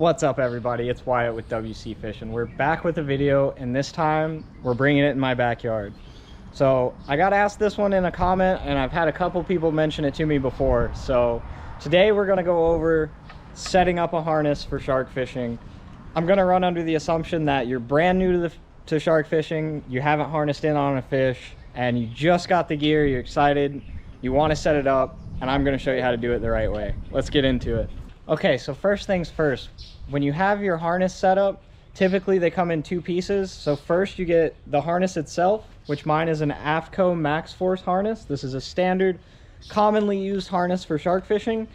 What's up, everybody? It's Wyatt with WC Fishing. We're back with a video, and this time we're bringing it in my backyard. So I got asked this one in a comment, and I've had a couple people mention it to me before. So today we're going to go over setting up a harness for shark fishing. I'm going to run under the assumption that you're brand new to shark fishing, you haven't harnessed in on a fish, and you just got the gear, you're excited, you want to set it up, and I'm going to show you how to do it the right way. Let's get into it. Okay, so first things first, when you have your harness set up, typically they come in two pieces. So first you get the harness itself, which mine is an AFCO Max Force harness. This is a standard, commonly used harness for shark fishing.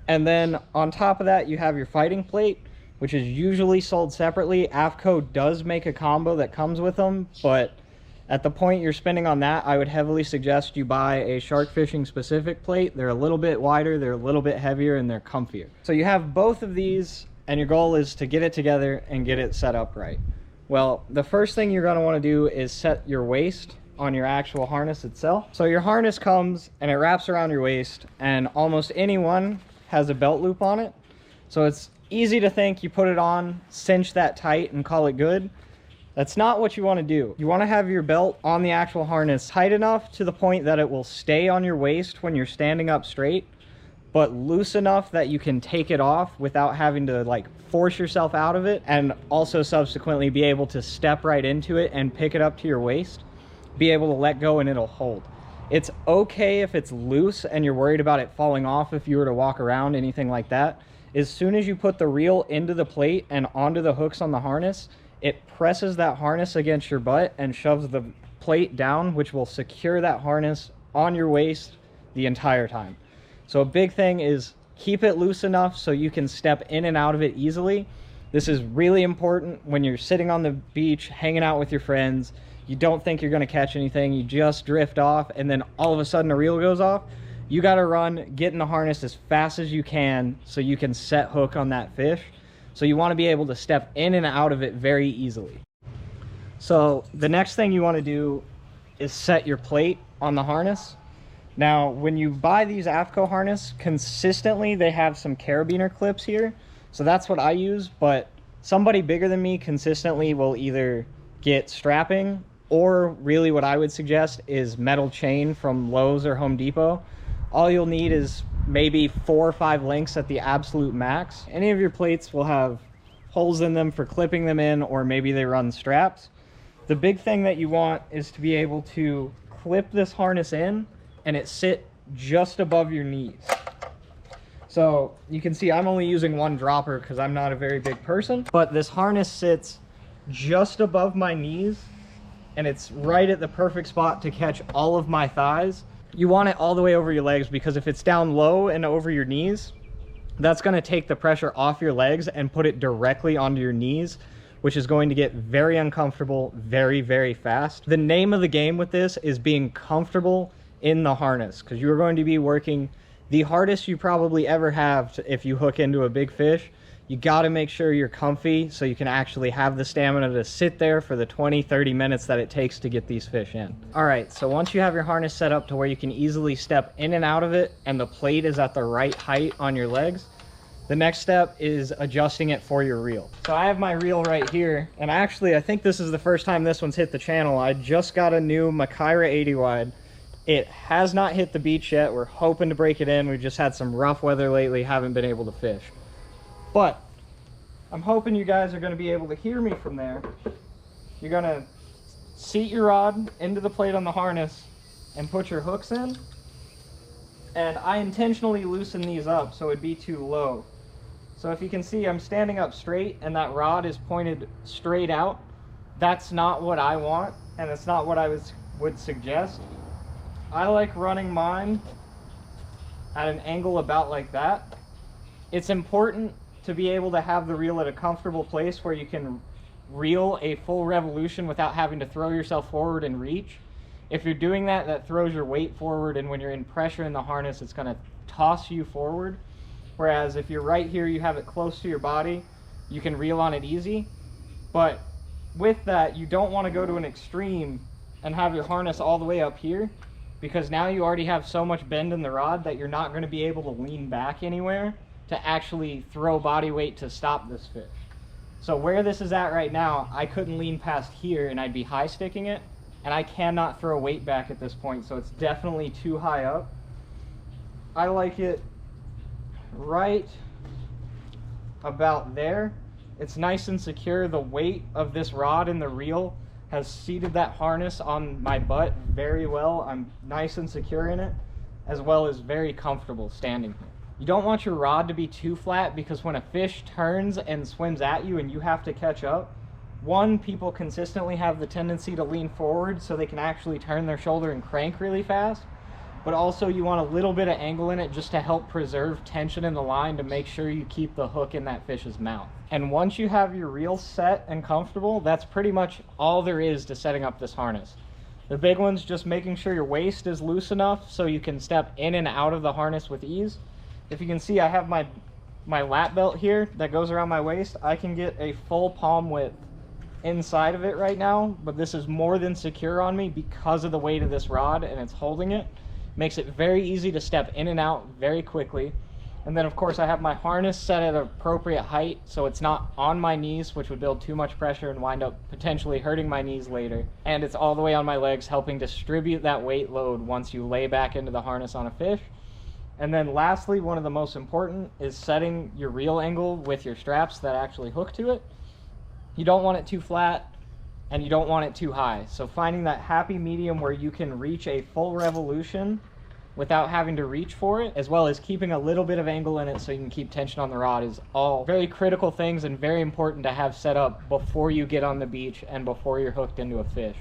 And then on top of that, you have your fighting plate, which is usually sold separately. AFCO does make a combo that comes with them, but at the point you're spending on that, I would heavily suggest you buy a shark fishing specific plate. They're a little bit wider, they're a little bit heavier, and they're comfier. So you have both of these, and your goal is to get it together and get it set up right. Well, the first thing you're gonna wanna do is set your waist on your actual harness itself. So your harness comes and it wraps around your waist, and almost anyone has a belt loop on it. So it's easy to think you put it on, cinch that tight, and call it good. That's not what you want to do. You want to have your belt on the actual harness tight enough to the point that it will stay on your waist when you're standing up straight, but loose enough that you can take it off without having to like force yourself out of it, and also subsequently be able to step right into it and pick it up to your waist, be able to let go, and it'll hold. It's okay if it's loose and you're worried about it falling off if you were to walk around, anything like that. As soon as you put the reel into the plate and onto the hooks on the harness, it presses that harness against your butt and shoves the plate down, which will secure that harness on your waist the entire time. So a big thing is keep it loose enough so you can step in and out of it easily. This is really important when you're sitting on the beach, hanging out with your friends. You don't think you're gonna catch anything, you just drift off, and then all of a sudden a reel goes off. You gotta run, get in the harness as fast as you can so you can set hook on that fish. So you want to be able to step in and out of it very easily. So the next thing you want to do is set your plate on the harness. Now, when you buy these AFCO harness, consistently they have some carabiner clips here. So that's what I use, but somebody bigger than me consistently will either get strapping, or really what I would suggest is metal chain from Lowe's or Home Depot. All you'll need is maybe 4 or 5 links at the absolute max. Any of your plates will have holes in them for clipping them in, or maybe they run straps. The big thing that you want is to be able to clip this harness in and it sit just above your knees. So you can see I'm only using one dropper because I'm not a very big person, but this harness sits just above my knees and it's right at the perfect spot to catch all of my thighs. You want it all the way over your legs, because if it's down low and over your knees, that's going to take the pressure off your legs and put it directly onto your knees, which is going to get very uncomfortable very, very fast. The name of the game with this is being comfortable in the harness, because you're going to be working the hardest you probably ever have if you hook into a big fish. You got to make sure you're comfy so you can actually have the stamina to sit there for the 20-30 minutes that it takes to get these fish in. All right, so once you have your harness set up to where you can easily step in and out of it and the plate is at the right height on your legs, the next step is adjusting it for your reel. So I have my reel right here, and actually I think this is the first time this one's hit the channel. I just got a new Makaira 80 wide. It has not hit the beach yet. We're hoping to break it in. We've just had some rough weather lately, haven't been able to fish. But I'm hoping you guys are going to be able to hear me from there. You're going to seat your rod into the plate on the harness and put your hooks in. And I intentionally loosen these up so it'd be too low. So if you can see, I'm standing up straight and that rod is pointed straight out. That's not what I want, and it's not what I would suggest. I like running mine at an angle about like that. It's important to be able to have the reel at a comfortable place where you can reel a full revolution without having to throw yourself forward and reach. If you're doing that, that throws your weight forward, and when you're in pressure in the harness, it's going to toss you forward. Whereas if you're right here, you have it close to your body, you can reel on it easy. But with that, you don't want to go to an extreme and have your harness all the way up here, because now you already have so much bend in the rod that you're not going to be able to lean back anywhere to actually throw body weight to stop this fish. So where this is at right now, I couldn't lean past here and I'd be high sticking it, and I cannot throw weight back at this point, so it's definitely too high up. I like it right about there. It's nice and secure. The weight of this rod and the reel has seated that harness on my butt very well. I'm nice and secure in it, as well as very comfortable standing here. You don't want your rod to be too flat, because when a fish turns and swims at you and you have to catch up, one, people consistently have the tendency to lean forward so they can actually turn their shoulder and crank really fast, but also you want a little bit of angle in it just to help preserve tension in the line to make sure you keep the hook in that fish's mouth. And once you have your reel set and comfortable, that's pretty much all there is to setting up this harness. The big one's just making sure your waist is loose enough so you can step in and out of the harness with ease. If you can see, I have my lap belt here that goes around my waist. I can get a full palm width inside of it right now, but this is more than secure on me because of the weight of this rod, and it's holding it. Makes it very easy to step in and out very quickly. And then of course I have my harness set at an appropriate height so it's not on my knees, which would build too much pressure and wind up potentially hurting my knees later. And it's all the way on my legs, helping distribute that weight load once you lay back into the harness on a fish. And then lastly, one of the most important is setting your reel angle with your straps that actually hook to it. You don't want it too flat and you don't want it too high. So finding that happy medium where you can reach a full revolution without having to reach for it, as well as keeping a little bit of angle in it so you can keep tension on the rod, is all very critical things and very important to have set up before you get on the beach and before you're hooked into a fish.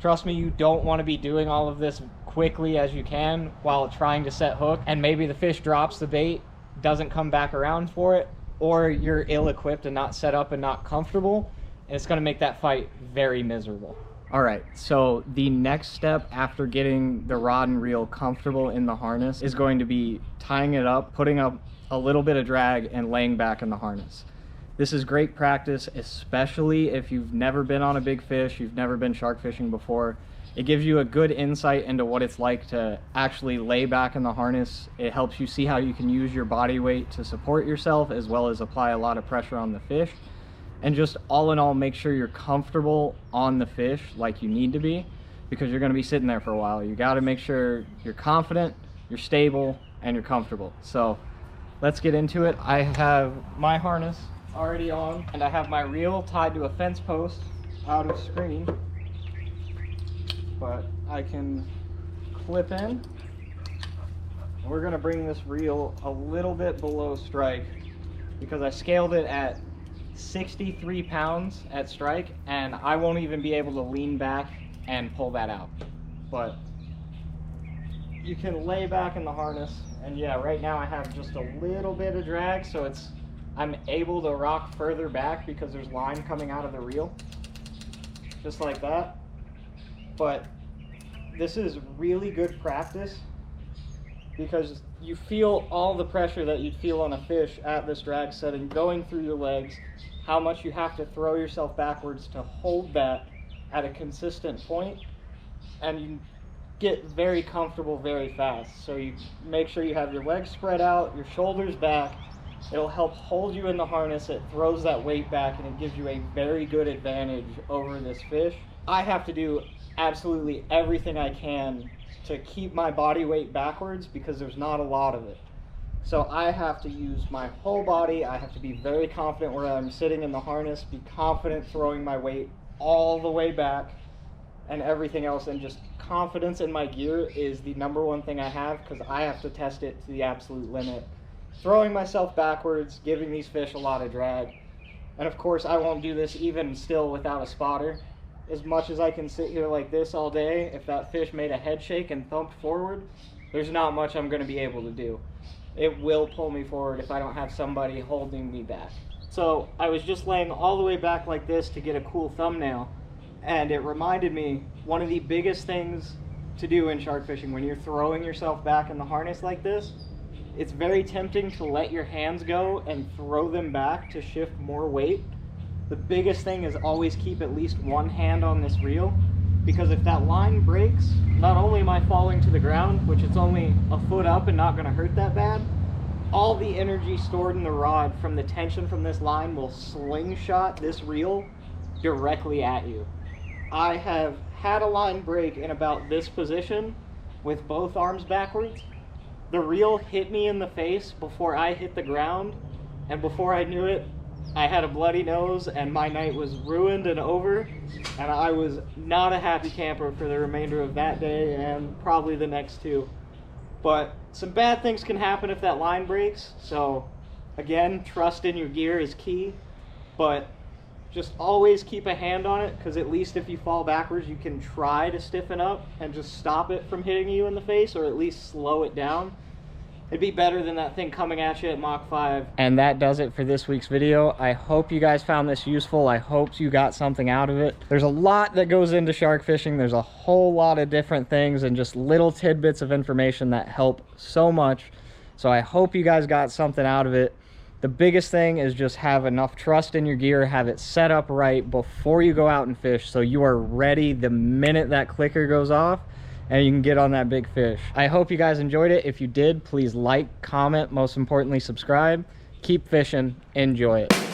Trust me, you don't want to be doing all of this quickly as you can while trying to set hook, and maybe the fish drops the bait, doesn't come back around for it, or you're ill-equipped and not set up and not comfortable, and it's going to make that fight very miserable. All right, so the next step after getting the rod and reel comfortable in the harness is going to be tying it up, putting up a little bit of drag, and laying back in the harness. This is great practice, especially if you've never been on a big fish, you've never been shark fishing before. It gives you a good insight into what it's like to actually lay back in the harness. It helps you see how you can use your body weight to support yourself, as well as apply a lot of pressure on the fish. And just all in all, make sure you're comfortable on the fish like you need to be, because you're going to be sitting there for a while. You got to make sure you're confident, you're stable, and you're comfortable. So let's get into it. I have my harness already on, and I have my reel tied to a fence post out of screen, but I can clip in. We're going to bring this reel a little bit below strike because I scaled it at 63 pounds at strike, and I won't even be able to lean back and pull that out. But you can lay back in the harness, and yeah, right now I have just a little bit of drag, so I'm able to rock further back because there's line coming out of the reel, just like that. But this is really good practice because you feel all the pressure that you'd feel on a fish at this drag setting going through your legs, how much you have to throw yourself backwards to hold that at a consistent point, and you get very comfortable very fast. So you make sure you have your legs spread out, your shoulders back. It'll help hold you in the harness, it throws that weight back, and it gives you a very good advantage over this fish. I have to do absolutely everything I can to keep my body weight backwards because there's not a lot of it. So I have to use my whole body. I have to be very confident where I'm sitting in the harness, be confident throwing my weight all the way back and everything else, and just confidence in my gear is the #1 thing I have because I have to test it to the absolute limit. Throwing myself backwards, giving these fish a lot of drag. And of course I won't do this even still without a spotter. As much as I can sit here like this all day, if that fish made a head shake and thumped forward, there's not much I'm going to be able to do. It will pull me forward if I don't have somebody holding me back. So I was just laying all the way back like this to get a cool thumbnail, and it reminded me one of the biggest things to do in shark fishing when you're throwing yourself back in the harness like this, it's very tempting to let your hands go and throw them back to shift more weight. The biggest thing is always keep at least one hand on this reel, because if that line breaks, not only am I falling to the ground, which it's only a foot up and not going to hurt that bad, all the energy stored in the rod from the tension from this line will slingshot this reel directly at you. I have had a line break in about this position with both arms backwards. The reel hit me in the face before I hit the ground, and before I knew it, I had a bloody nose and my night was ruined and over, and I was not a happy camper for the remainder of that day and probably the next two. But some bad things can happen if that line breaks, so again, trust in your gear is key, but just always keep a hand on it, because at least if you fall backwards, you can try to stiffen up and just stop it from hitting you in the face, or at least slow it down. It'd be better than that thing coming at you at Mach 5. And that does it for this week's video. I hope you guys found this useful. I hope you got something out of it. There's a lot that goes into shark fishing. There's a whole lot of different things and just little tidbits of information that help so much. So I hope you guys got something out of it. The biggest thing is just have enough trust in your gear, have it set up right before you go out and fish, so you are ready the minute that clicker goes off and you can get on that big fish. I hope you guys enjoyed it. If you did, please like, comment, most importantly, subscribe. Keep fishing. Enjoy it.